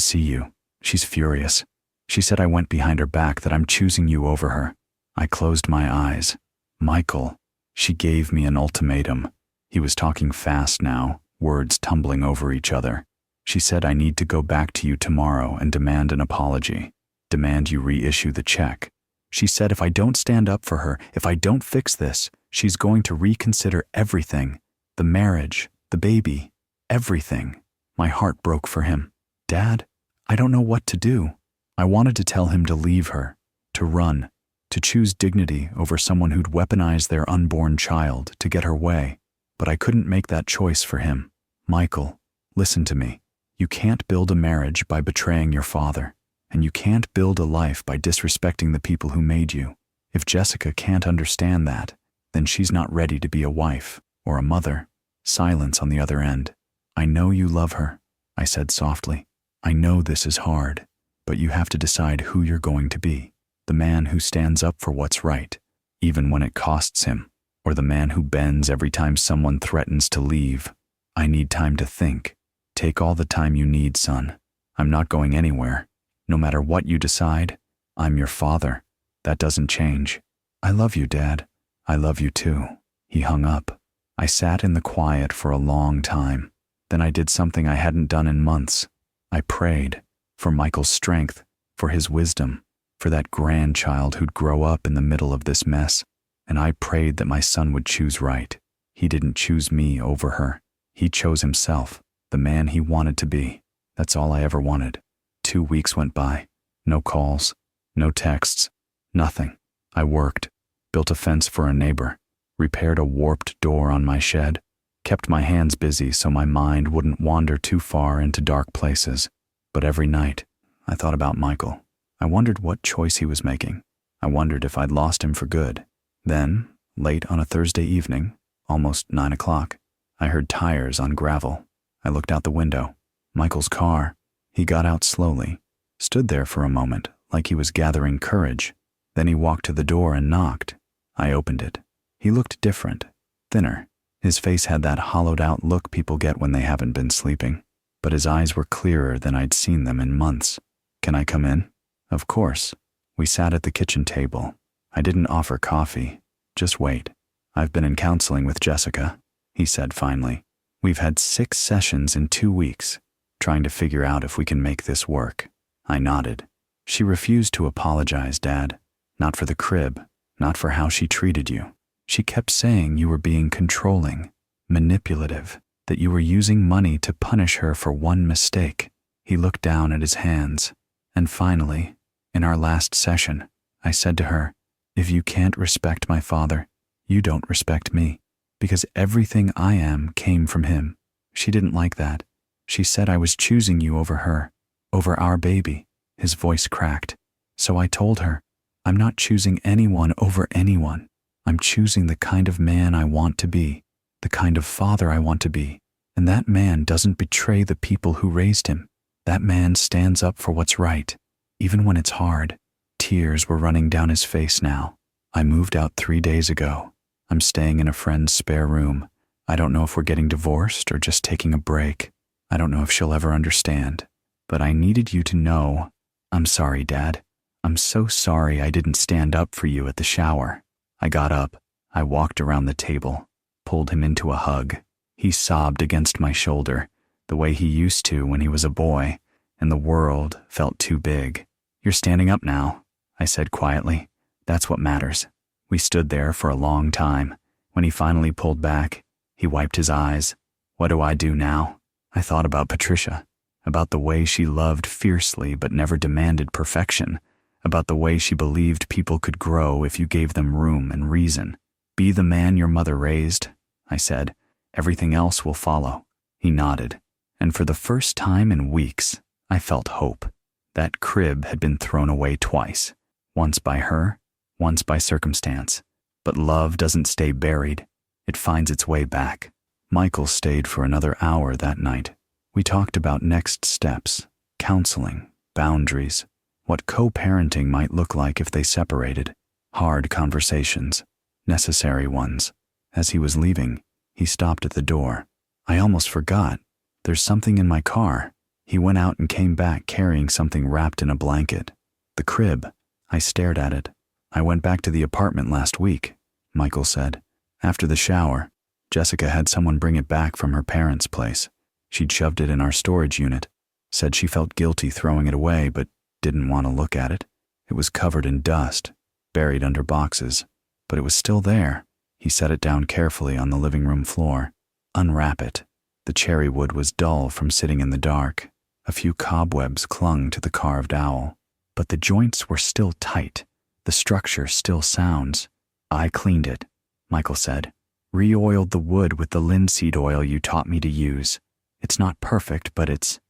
see you. She's furious. She said I went behind her back, that I'm choosing you over her. I closed my eyes. Michael. She gave me an ultimatum. He was talking fast now, words tumbling over each other. She said I need to go back to you tomorrow and demand an apology. Demand you reissue the check. She said if I don't stand up for her, if I don't fix this, she's going to reconsider everything. The marriage, the baby, everything. My heart broke for him. Dad, I don't know what to do. I wanted to tell him to leave her, to run, to choose dignity over someone who'd weaponized their unborn child to get her way. But I couldn't make that choice for him. Michael, listen to me. You can't build a marriage by betraying your father, and you can't build a life by disrespecting the people who made you. If Jessica can't understand that, then she's not ready to be a wife or a mother. Silence on the other end. I know you love her, I said softly. I know this is hard, but you have to decide who you're going to be. The man who stands up for what's right, even when it costs him, or the man who bends every time someone threatens to leave. I need time to think. Take all the time you need, son. I'm not going anywhere. No matter what you decide, I'm your father. That doesn't change. I love you, Dad. I love you too. He hung up. I sat in the quiet for a long time. Then I did something I hadn't done in months. I prayed for Michael's strength, for his wisdom, for that grandchild who'd grow up in the middle of this mess. And I prayed that my son would choose right. He didn't choose me over her. He chose himself, the man he wanted to be. That's all I ever wanted. 2 weeks went by. No calls, no texts, nothing. I worked, built a fence for a neighbor, repaired a warped door on my shed, kept my hands busy so my mind wouldn't wander too far into dark places. But every night, I thought about Michael. I wondered what choice he was making. I wondered if I'd lost him for good. Then, late on a Thursday evening, almost 9 o'clock, I heard tires on gravel. I looked out the window. Michael's car. He got out slowly, stood there for a moment like he was gathering courage. Then he walked to the door and knocked. I opened it. He looked different, thinner. His face had that hollowed-out look people get when they haven't been sleeping. But his eyes were clearer than I'd seen them in months. Can I come in? Of course. We sat at the kitchen table. I didn't offer coffee. Just wait. I've been in counseling with Jessica, he said finally. We've had 6 sessions in 2 weeks, trying to figure out if we can make this work. I nodded. She refused to apologize, Dad. Not for the crib, not for how she treated you. She kept saying you were being controlling, manipulative, that you were using money to punish her for one mistake. He looked down at his hands. And finally, in our last session, I said to her, if you can't respect my father, You don't respect me, because everything I am came from him. She didn't like that. She said I was choosing you over her, over our baby." His voice cracked. "So I told her, I'm not choosing anyone over anyone. I'm choosing the kind of man I want to be, the kind of father I want to be. And that man doesn't betray the people who raised him. That man stands up for what's right, even when it's hard." Tears were running down his face now. "I moved out 3 days ago. I'm staying in a friend's spare room. I don't know if we're getting divorced or just taking a break. I don't know if she'll ever understand. But I needed you to know. I'm sorry, Dad. I'm so sorry I didn't stand up for you at the shower." I got up. I walked around the table, pulled him into a hug. He sobbed against my shoulder, the way he used to when he was a boy, and the world felt too big. "You're standing up now," I said quietly. "That's what matters." We stood there for a long time. When he finally pulled back, he wiped his eyes. "What do I do now?" I thought about Patricia, about the way she loved fiercely but never demanded perfection, about the way she believed people could grow if you gave them room and reason. "Be the man your mother raised," I said. "Everything else will follow." He nodded, and for the first time in weeks, I felt hope. That crib had been thrown away twice, once by her, once by circumstance. But love doesn't stay buried. It finds its way back. Michael stayed for another hour that night. We talked about next steps, counseling, boundaries, what co-parenting might look like if they separated. Hard conversations, necessary ones. As he was leaving, he stopped at the door. "I almost forgot. There's something in my car." He went out and came back carrying something wrapped in a blanket. "The crib." I stared at it. "I went back to the apartment last week," Michael said. "After the shower, Jessica had someone bring it back from her parents' place. She'd shoved it in our storage unit, said she felt guilty throwing it away but didn't want to look at it. It was covered in dust, buried under boxes, but it was still there." He set it down carefully on the living room floor. "Unwrap it." The cherry wood was dull from sitting in the dark. A few cobwebs clung to the carved owl, but the joints were still tight. The structure still sounds. "I cleaned it," Michael said. "Re-oiled the wood with the linseed oil you taught me to use. It's not perfect, but it's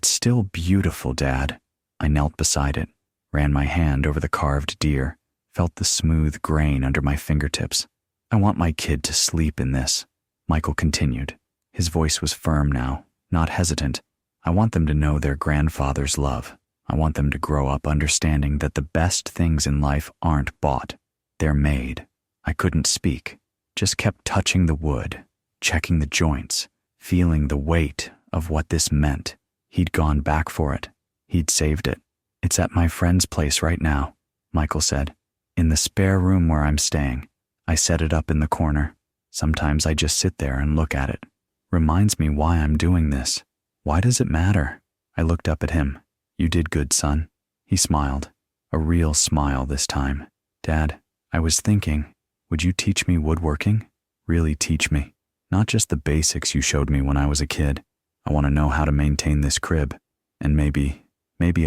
still beautiful, Dad." I knelt beside it, ran my hand over the carved deer, felt the smooth grain under my fingertips. "I want my kid to sleep in this," Michael continued. His voice was firm now, not hesitant. "I want them to know their grandfather's love. I want them to grow up understanding that the best things in life aren't bought. They're made." I couldn't speak, just kept touching the wood, checking the joints, feeling the weight of what this meant. He'd gone back for it. He'd saved it. "It's at my friend's place right now," Michael said. "In the spare room where I'm staying. I set it up in the corner. Sometimes I just sit there and look at it. Reminds me why I'm doing this. Why does it matter?" I looked up at him. "You did good, son." He smiled, a real smile this time. "Dad, I was thinking, would you teach me woodworking? Really teach me. Not just the basics you showed me when I was a kid. I want to know how to maintain this crib. And maybe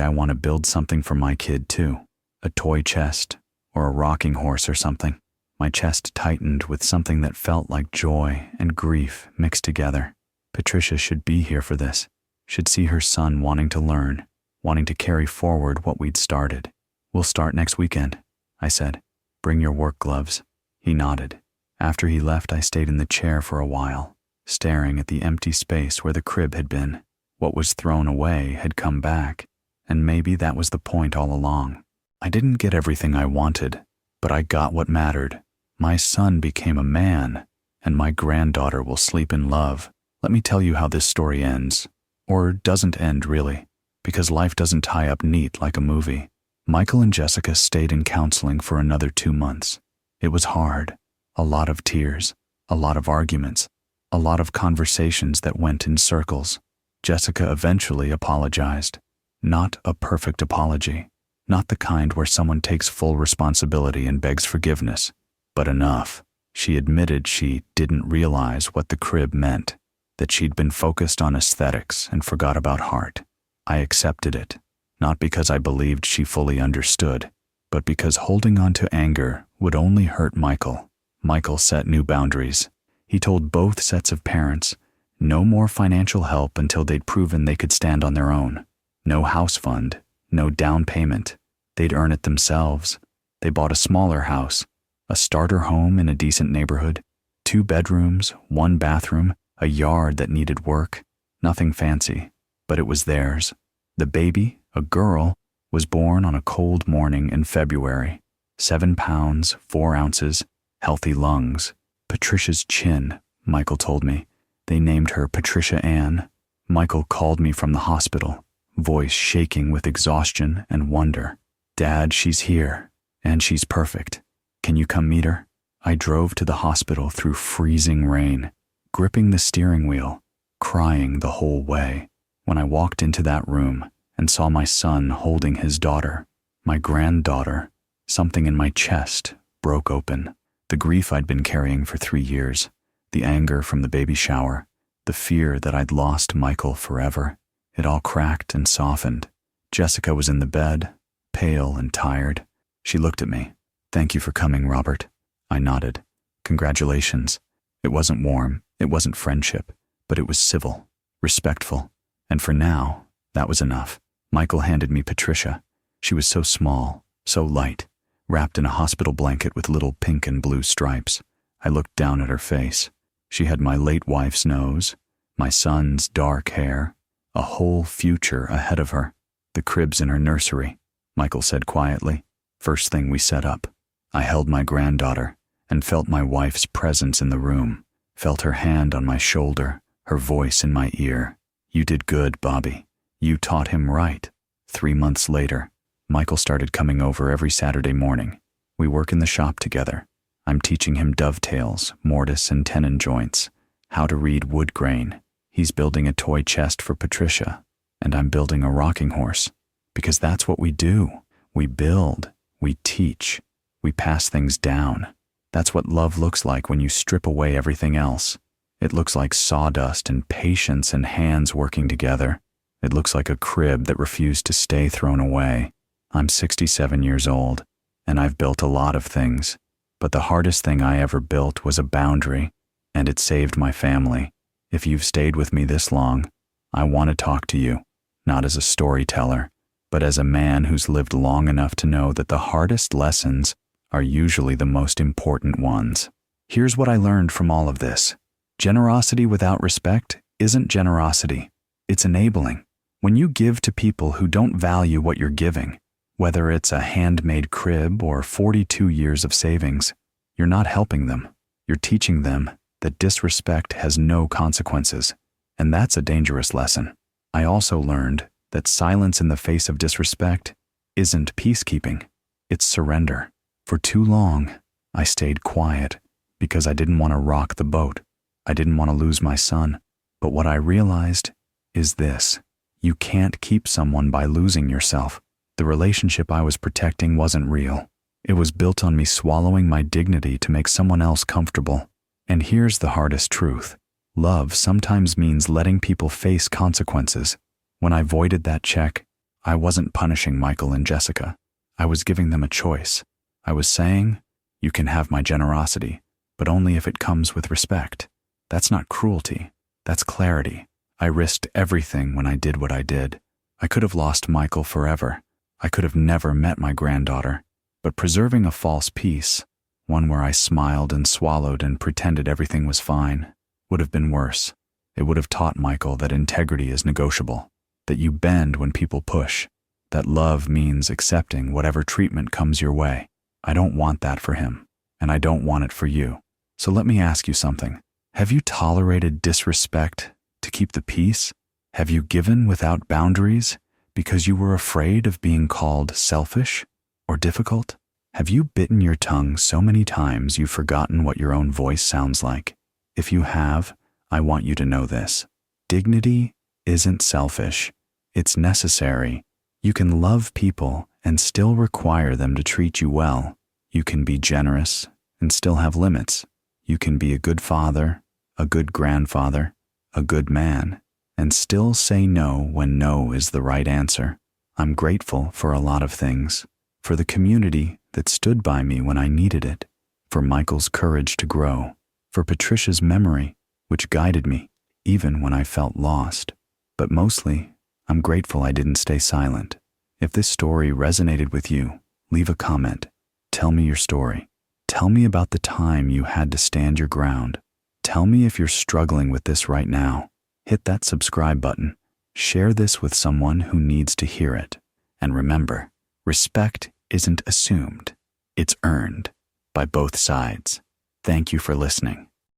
I want to build something for my kid too. A toy chest, or a rocking horse or something." My chest tightened with something that felt like joy and grief mixed together. Patricia should be here for this, should see her son wanting to learn, wanting to carry forward what we'd started. "We'll start next weekend," I said. "Bring your work gloves." He nodded. After he left, I stayed in the chair for a while, staring at the empty space where the crib had been. What was thrown away had come back, and maybe that was the point all along. I didn't get everything I wanted, but I got what mattered. My son became a man, and my granddaughter will sleep in love. Let me tell you how this story ends. Or doesn't end, really, because life doesn't tie up neat like a movie. Michael and Jessica stayed in counseling for another 2 months. It was hard. A lot of tears, a lot of arguments, a lot of conversations that went in circles. Jessica eventually apologized. Not a perfect apology. Not the kind where someone takes full responsibility and begs forgiveness. But enough. She admitted she didn't realize what the crib meant, that she'd been focused on aesthetics and forgot about heart. I accepted it, not because I believed she fully understood, but because holding on to anger would only hurt Michael. Michael set new boundaries. He told both sets of parents, no more financial help until they'd proven they could stand on their own. No house fund, no down payment. They'd earn it themselves. They bought a smaller house, a starter home in a decent neighborhood, 2 bedrooms, 1 bathroom, a yard that needed work. Nothing fancy, but it was theirs. The baby, a girl, was born on a cold morning in February. 7 pounds, 4 ounces, healthy lungs. Patricia's chin, Michael told me. They named her Patricia Ann. Michael called me from the hospital, voice shaking with exhaustion and wonder. Dad, she's here, and she's perfect. Can you come meet her? I drove to the hospital through freezing rain, gripping the steering wheel, crying the whole way. When I walked into that room and saw my son holding his daughter, my granddaughter, something in my chest broke open. The grief I'd been carrying for 3 years, the anger from the baby shower, the fear that I'd lost Michael forever, it all cracked and softened. Jessica was in the bed, pale and tired. She looked at me. Thank you for coming, Robert. I nodded. Congratulations. It wasn't warm, it wasn't friendship, but it was civil, respectful. And for now, that was enough. Michael handed me Patricia. She was so small, so light, wrapped in a hospital blanket with little pink and blue stripes. I looked down at her face. She had my late wife's nose, my son's dark hair, a whole future ahead of her. The crib's in her nursery, Michael said quietly. First thing we set up. I held my granddaughter and felt my wife's presence in the room, felt her hand on my shoulder, her voice in my ear. You did good, Bobby. You taught him right. 3 months later, Michael started coming over every Saturday morning. We work in the shop together. I'm teaching him dovetails, mortise and tenon joints, how to read wood grain. He's building a toy chest for Patricia, and I'm building a rocking horse. Because that's what we do. We build, we teach, we pass things down. That's what love looks like when you strip away everything else. It looks like sawdust and patience and hands working together. It looks like a crib that refused to stay thrown away. I'm 67 years old, and I've built a lot of things. But the hardest thing I ever built was a boundary, and it saved my family. If you've stayed with me this long, I want to talk to you, not as a storyteller, but as a man who's lived long enough to know that the hardest lessons are usually the most important ones. Here's what I learned from all of this. Generosity without respect isn't generosity. It's enabling. When you give to people who don't value what you're giving, whether it's a handmade crib or 42 years of savings, you're not helping them. You're teaching them that disrespect has no consequences, and that's a dangerous lesson. I also learned that silence in the face of disrespect isn't peacekeeping, it's surrender. For too long, I stayed quiet because I didn't want to rock the boat. I didn't want to lose my son. But what I realized is this: you can't keep someone by losing yourself. The relationship I was protecting wasn't real. It was built on me swallowing my dignity to make someone else comfortable. And here's the hardest truth. Love sometimes means letting people face consequences. When I voided that check, I wasn't punishing Michael and Jessica. I was giving them a choice. I was saying, you can have my generosity, but only if it comes with respect. That's not cruelty. That's clarity. I risked everything when I did what I did. I could have lost Michael forever. I could have never met my granddaughter. But preserving a false peace, one where I smiled and swallowed and pretended everything was fine, would have been worse. It would have taught Michael that integrity is negotiable, that you bend when people push, that love means accepting whatever treatment comes your way. I don't want that for him, and I don't want it for you. So let me ask you something. Have you tolerated disrespect to keep the peace? Have you given without boundaries because you were afraid of being called selfish or difficult? Have you bitten your tongue so many times you've forgotten what your own voice sounds like? If you have, I want you to know this. Dignity isn't selfish. It's necessary. You can love people and still require them to treat you well. You can be generous and still have limits. You can be a good father, a good grandfather, a good man, and still say no when no is the right answer. I'm grateful for a lot of things, for the community that stood by me when I needed it, for Michael's courage to grow, for Patricia's memory, which guided me even when I felt lost. But mostly, I'm grateful I didn't stay silent. If this story resonated with you, leave a comment. Tell me your story. Tell me about the time you had to stand your ground. Tell me if you're struggling with this right now. Hit that subscribe button. Share this with someone who needs to hear it. And remember, respect isn't assumed. It's earned by both sides. Thank you for listening.